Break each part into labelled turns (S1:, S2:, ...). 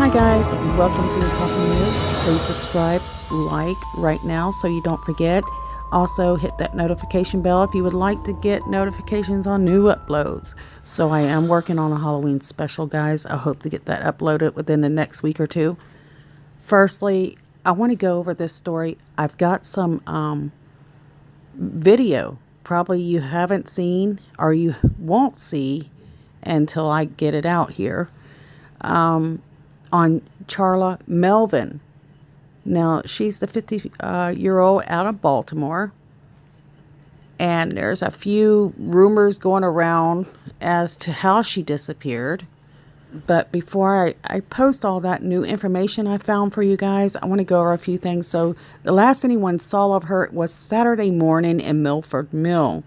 S1: Hi guys, welcome to the Talking News. Please subscribe, like right now so you don't forget. Also hit that notification bell if you would like to get notifications on new uploads. So I am working on a Halloween special, guys. I hope to get that uploaded within the next week or two. Firstly, I want to go over this story. I've got some video probably you haven't seen or you won't see until I get it out here. On Charla Melvin. Now, she's the 50-year-old out of Baltimore. And there's a few rumors going around as to how she disappeared. But before I post all that new information I found for you guys, I want to go over a few things. So, the last anyone saw of her was Saturday morning in Milford Mill.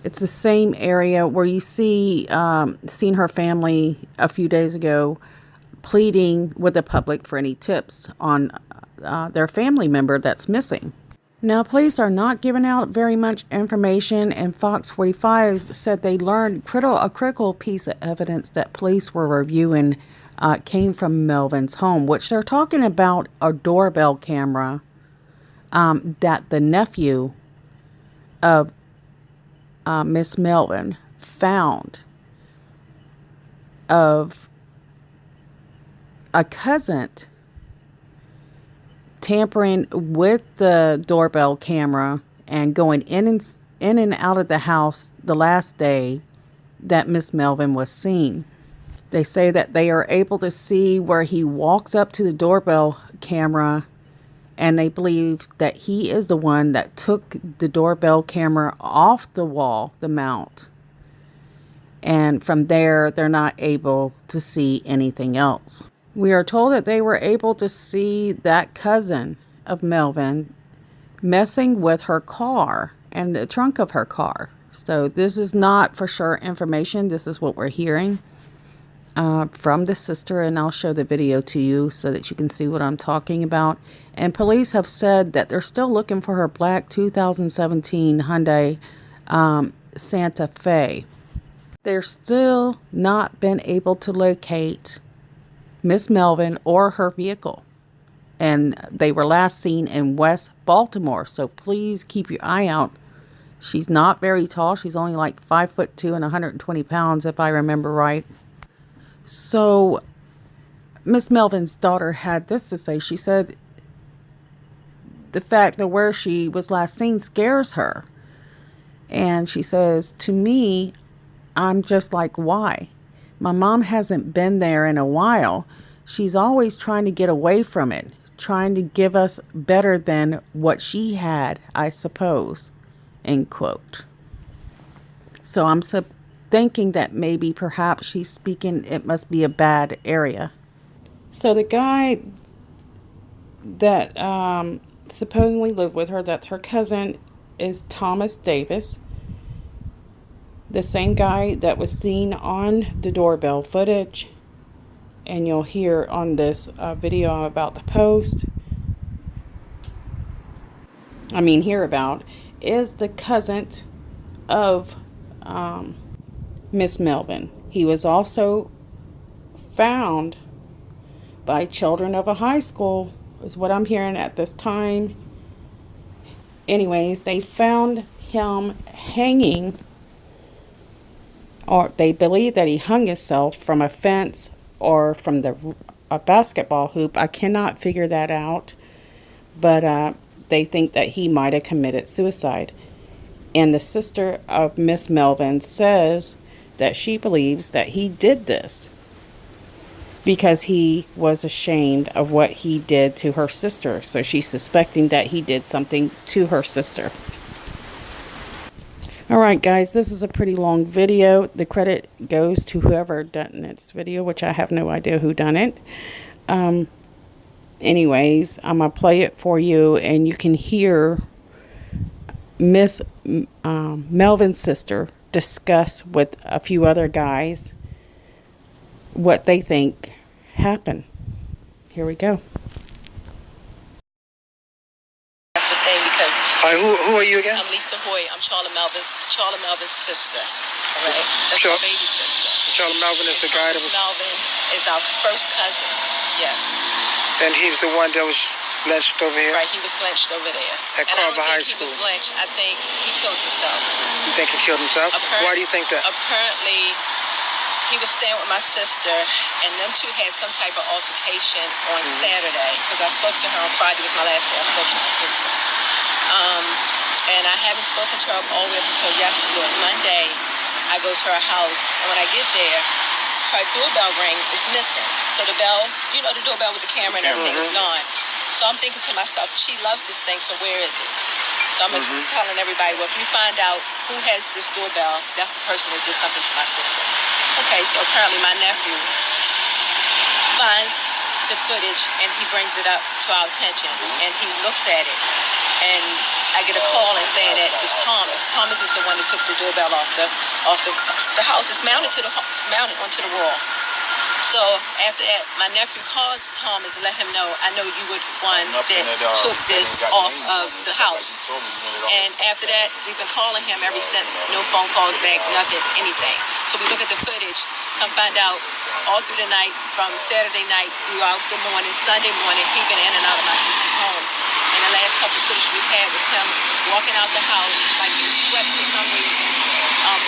S1: It's the same area where you seen her family a few days ago pleading with the public for any tips on their family member that's missing. Now, police are not giving out very much information, and Fox 45 said they learned a critical piece of evidence that police were reviewing came from Melvin's home, which they're talking about a doorbell camera that the nephew of Miss Melvin found of a cousin tampering with the doorbell camera and going in and out of the house the last day that Miss Melvin was seen. They say that they are able to see where he walks up to the doorbell camera, and they believe that he is the one that took the doorbell camera off the wall, the mount. And from there, they're not able to see anything else. We are told that they were able to see that cousin of Melvin messing with her car and the trunk of her car. So this is not for sure information. This is what we're hearing from the sister, and I'll show the video to you so that you can see what I'm talking about. And police have said that they're still looking for her black 2017 Hyundai Santa Fe. They're still not been able to locate Miss Melvin or her vehicle, and they were last seen in West Baltimore, so please keep your eye out. She's not very tall. She's only like 5'2" and 120 pounds, if I remember right. So Miss Melvin's daughter had this to say. She said the fact that where she was last seen scares her, and she says, to me, I'm just like, why? My mom hasn't been there in a while. She's always trying to get away from it, trying to give us better than what she had, I suppose, end quote. So I'm thinking that maybe perhaps she's speaking, it must be a bad area. So the guy that supposedly lived with her, that's her cousin, is Thomas Davis. The same guy that was seen on the doorbell footage, and you'll hear on this video I'm about to post, hear about, is the cousin of Miss Melvin. He was also found by children of a high school, is what I'm hearing at this time. Anyways, they found him hanging, or they believe that he hung himself from a fence or from a basketball hoop. I cannot figure that out, but they think that he might have committed suicide. And the sister of Miss Melvin says that she believes that he did this because he was ashamed of what he did to her sister. So she's suspecting that he did something to her sister. Alright guys, this is a pretty long video. The credit goes to whoever done this video, which I have no idea who done it. Anyways, I'm going to play it for you, and you can hear Miss Melvin's sister discuss with a few other guys what they think happened. Here we go.
S2: Hi, who are you again?
S3: I'm Lisa Hoy. I'm Charla Melvin's sister. All right? That's my baby sister.
S2: Charla Melvin is the guy that was...
S3: Melvin is our first cousin. Yes.
S2: And he was the one that was lynched over here?
S3: Right, he was lynched over there.
S2: At
S3: And
S2: Carver High
S3: I don't think
S2: School.
S3: he was lynched. I think he killed himself.
S2: You think he killed himself? Why do you think that?
S3: Apparently, he was staying with my sister, and them two had some type of altercation on Saturday, because I spoke to her on Friday. Was my last day I spoke to my sister. And I haven't spoken to her all the way up until yesterday. Monday, I go to her house, and when I get there, her doorbell ring is missing. So the bell, you know, the doorbell with the camera and everything is gone. So I'm thinking to myself, she loves this thing, so where is it? So I'm just telling everybody, well, if you find out who has this doorbell, that's the person that did something to my sister. Okay, so apparently my nephew finds the footage and he brings it up to our attention and he looks at it. And I get a call and saying that it's Thomas. Thomas is the one that took the doorbell off the house. It's mounted onto the wall. So after that, my nephew calls Thomas and let him know, I know you were the one that took this off of the house. And after that, we've been calling him ever since. No phone calls back, nothing, anything. So we look at the footage, come find out all through the night, from Saturday night throughout the morning, Sunday morning, he's been in and out of my sister's home. And the last couple of footage we had was him walking out the house like he was sweat for some reason,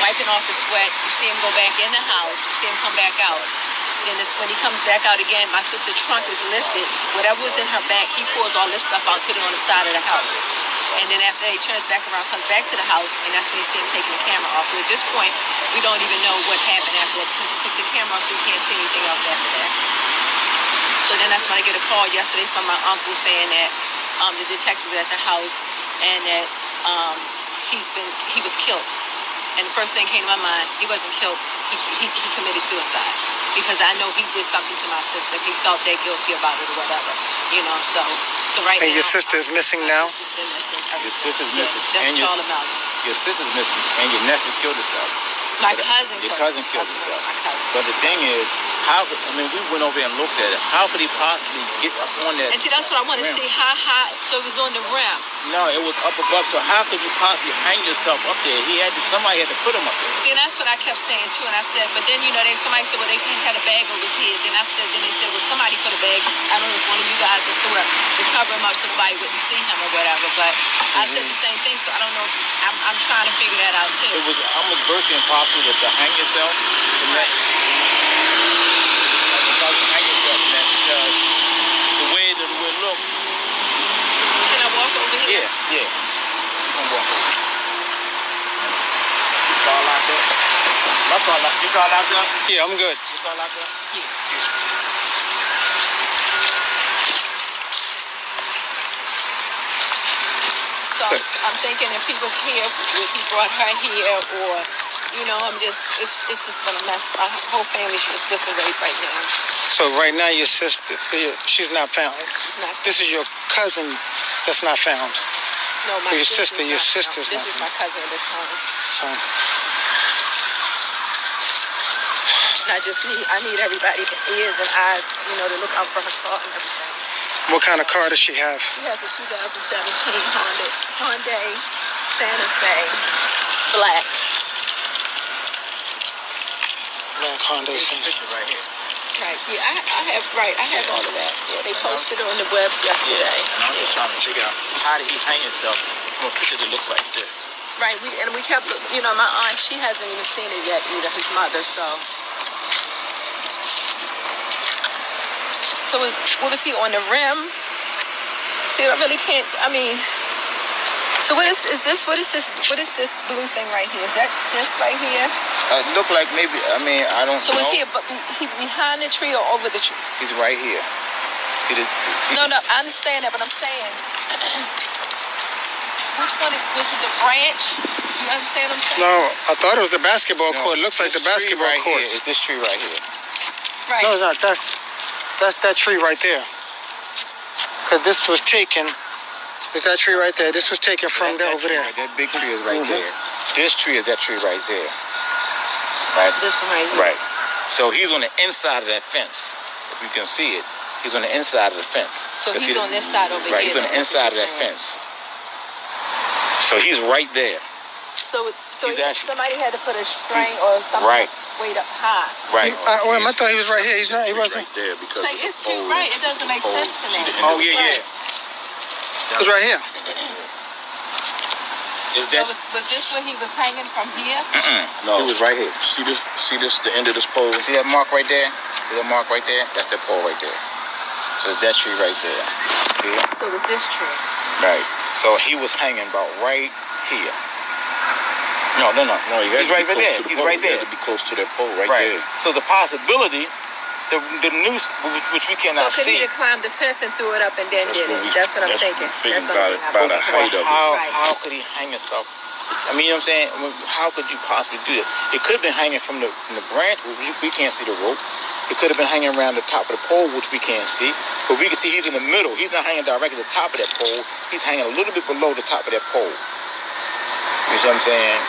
S3: wiping off the sweat. You see him go back in the house, you see him come back out. Then when he comes back out again, my sister's trunk is lifted. Whatever was in her back, he pulls all this stuff out, put it on the side of the house. And then after that, he turns back around, comes back to the house, and that's when you see him taking the camera off. So at this point, we don't even know what happened after that because he took the camera off, so you can't see anything else after that. So then that's when I get a call yesterday from my uncle saying that the detective was at the house and that he was killed. And the first thing came to my mind, he wasn't killed, he committed suicide. Because I know he did something to my sister. He felt that guilty about it or whatever. You know, so right now.
S2: And your sister is missing now?
S3: My sister's been missing.
S4: Your sister's missing.
S3: That's
S4: And
S3: Charla Melvins.
S4: your sister's missing. And your nephew killed himself.
S3: My cousin
S4: Your
S3: killed
S4: cousin killed himself.
S3: My cousin.
S4: But the thing is, we went over there and looked at it. How could he possibly get up on that?
S3: And see, that's what I want to see. How high? So it was on the rim.
S4: No, it was up above. So how could you possibly hang yourself up there? Somebody had to put him up there.
S3: See, and that's what I kept saying too. And I said, but then somebody said, well, they had a bag over his head. Then they said, well, somebody put a bag. I don't know if one of you guys or sort of to cover him up so nobody wouldn't see him or whatever. But I said the same thing. So I don't know. I'm trying to figure that out too.
S4: It was almost virtually impossible to hang yourself.
S3: Right.
S4: Hang yourself from that because the way it looked.
S3: Can I walk over here?
S4: Yeah. Come walk over. You saw locked up? You saw locked up?
S2: Yeah, I'm good.
S4: You saw locked up?
S3: Yeah. So I'm thinking if he was here, would he brought her here or, it's just been a mess. My whole family is disarrayed right now.
S2: So right now your sister, she's not found. This is your cousin that's not found.
S3: No, my
S2: Your
S3: sister's
S2: sister's
S3: This
S2: not
S3: is my cousin at this time.
S2: So
S3: And I need everybody ears and eyes, to look out for her car and everything.
S2: what kind of car does she have?
S3: She has a 2017 Hyundai Santa Fe, black.
S2: Black Honda.
S4: Here's the picture right here.
S3: Right, yeah, I have all of that. Yeah, they posted on the webs yesterday.
S4: And I'm just trying to figure out how did he hang himself from a picture that looks like this.
S3: Right, we kept, my aunt, she hasn't even seen it yet either, his mother, so. So what was he on the rim? See, I really can't, so what is this blue thing right here? Is that this right here?
S4: It looked like maybe, I don't know.
S3: So is he behind the tree or over the tree?
S4: He's right here.
S3: No, I understand that, but I'm saying, which one was it, the branch? You understand what I'm saying?
S2: No, I thought it was the basketball court. It looks like the basketball court.
S4: It's this tree right here.
S3: Right.
S2: No, it's not. That's that tree right there. Because this was taken. Is that tree right there? This was taken from there over there.
S4: Right, that big tree is right there. This tree is that tree right there. Right.
S3: This one right here.
S4: Right. So he's on the inside of that fence. If you can see it, he's on the inside of the fence.
S3: So he's on this side over here.
S4: Right. He's on the inside of that fence. So he's right there. He's actually-
S3: somebody had to put a string or something
S4: right.
S3: weight up high.
S4: Right.
S2: I thought he was right here. He's not. He wasn't.
S5: Right there because
S3: Like, it's too right. It doesn't make sense to me.
S4: Oh yeah.
S2: He was right here.
S4: Is
S3: So
S4: that?
S3: was this where he was hanging from here?
S5: No.
S4: He was right here.
S5: See this, the end of this pole?
S4: See that mark right there? See that mark right there? That's that pole right there. So it's that tree right there. See?
S3: So it was this tree.
S4: Right. So he was hanging about right here. No.
S5: No, you
S4: He's right there. He's right
S5: You
S4: there.
S5: have to be close to that pole right
S4: Right.
S5: there.
S4: So the possibility, the noose, which we
S3: So
S4: cannot
S3: could he
S4: see.
S3: have climbed the fence and threw it up and then did it? That's what I'm thinking.
S5: Thinking
S3: That's what I'm
S5: about
S3: thinking.
S5: the height of it.
S4: How could he hang himself? I mean, you know what I'm saying? I mean, how could you possibly do that? It could have been hanging from the branch, we can't see the rope. It could have been hanging around the top of the pole, which we can't see. But we can see he's in the middle. He's not hanging directly at the top of that pole. He's hanging a little bit below the top of that pole. You see what I'm saying?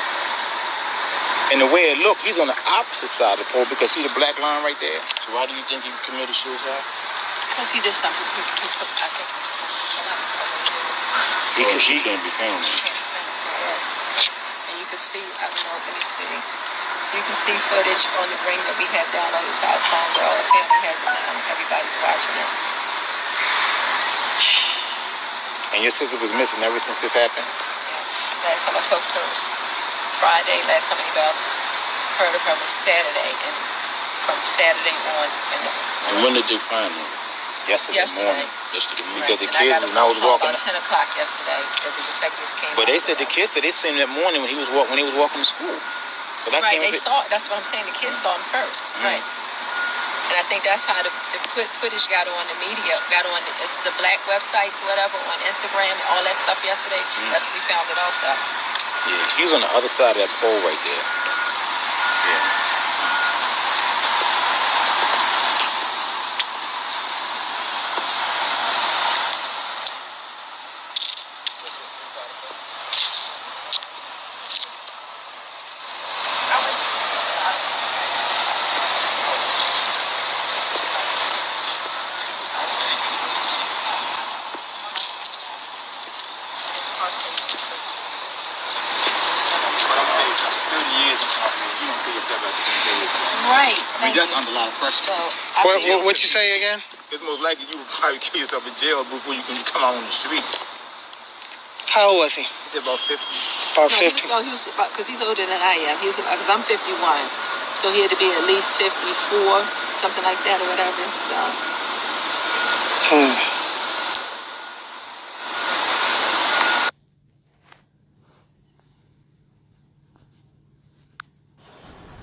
S4: And the way it looked, he's on the opposite side of the pole because see the black line right there? So why do you think he committed suicide?
S3: Because he did something to I think his sister left.
S5: She can't be found.
S3: And you can see, I don't know, can you see? You can see footage on the ring that we have downloaded to our phones. All the family has it now. Everybody's watching it.
S4: And your sister was missing ever since this happened?
S3: Last time I talked to her was Friday. Last time anybody else heard of her was Saturday. And from Saturday on.
S5: And when did they find him?
S4: Yesterday morning.
S5: Yesterday morning.
S4: Because the
S3: And I got
S4: kids,
S3: a
S4: when I was
S3: phone call
S4: walking,
S3: about 10 o'clock yesterday that the detectives came.
S4: but they
S3: out
S4: said
S3: with
S4: the kids said they seen him that morning when he was walking to school. But I
S3: Right,
S4: can't
S3: they saw it. That's what I'm saying. The kids saw him first. Right. And I think that's how the footage got on the media, it's the black websites, whatever, on Instagram and all that stuff yesterday. That's when we found it also.
S4: Yeah, he was on the other side of that pole right there. Yeah. But I'm saying, 30 years of incarcerated, you don't kill yourself after 10 days.
S3: Right.
S4: I mean, that's under a lot of pressure.
S3: So,
S2: What you say again?
S4: It's most likely you would probably kill yourself in jail before you come out on the street.
S2: How old was he?
S4: He said about 50.
S2: About
S3: no,
S2: 50.
S3: he was about, because he's older than I am. He was about, because I'm 51. So he had to be at least 54, something like that or whatever. So.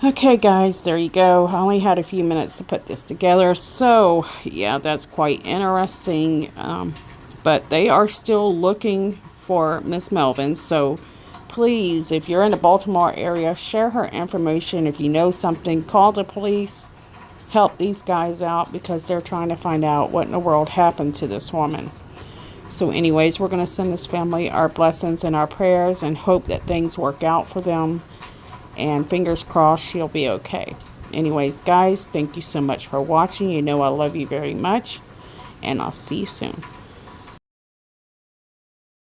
S1: Okay, guys, there you go. I only had a few minutes to put this together. So, yeah, that's quite interesting. But they are still looking for Miss Melvin. So, please, if you're in the Baltimore area, share her information. If you know something, call the police. Help these guys out because they're trying to find out what in the world happened to this woman. So anyways, we're going to send this family our blessings and our prayers and hope that things work out for them. And fingers crossed she'll be okay. Anyways, guys, thank you so much for watching. You know I love you very much. And I'll see you soon.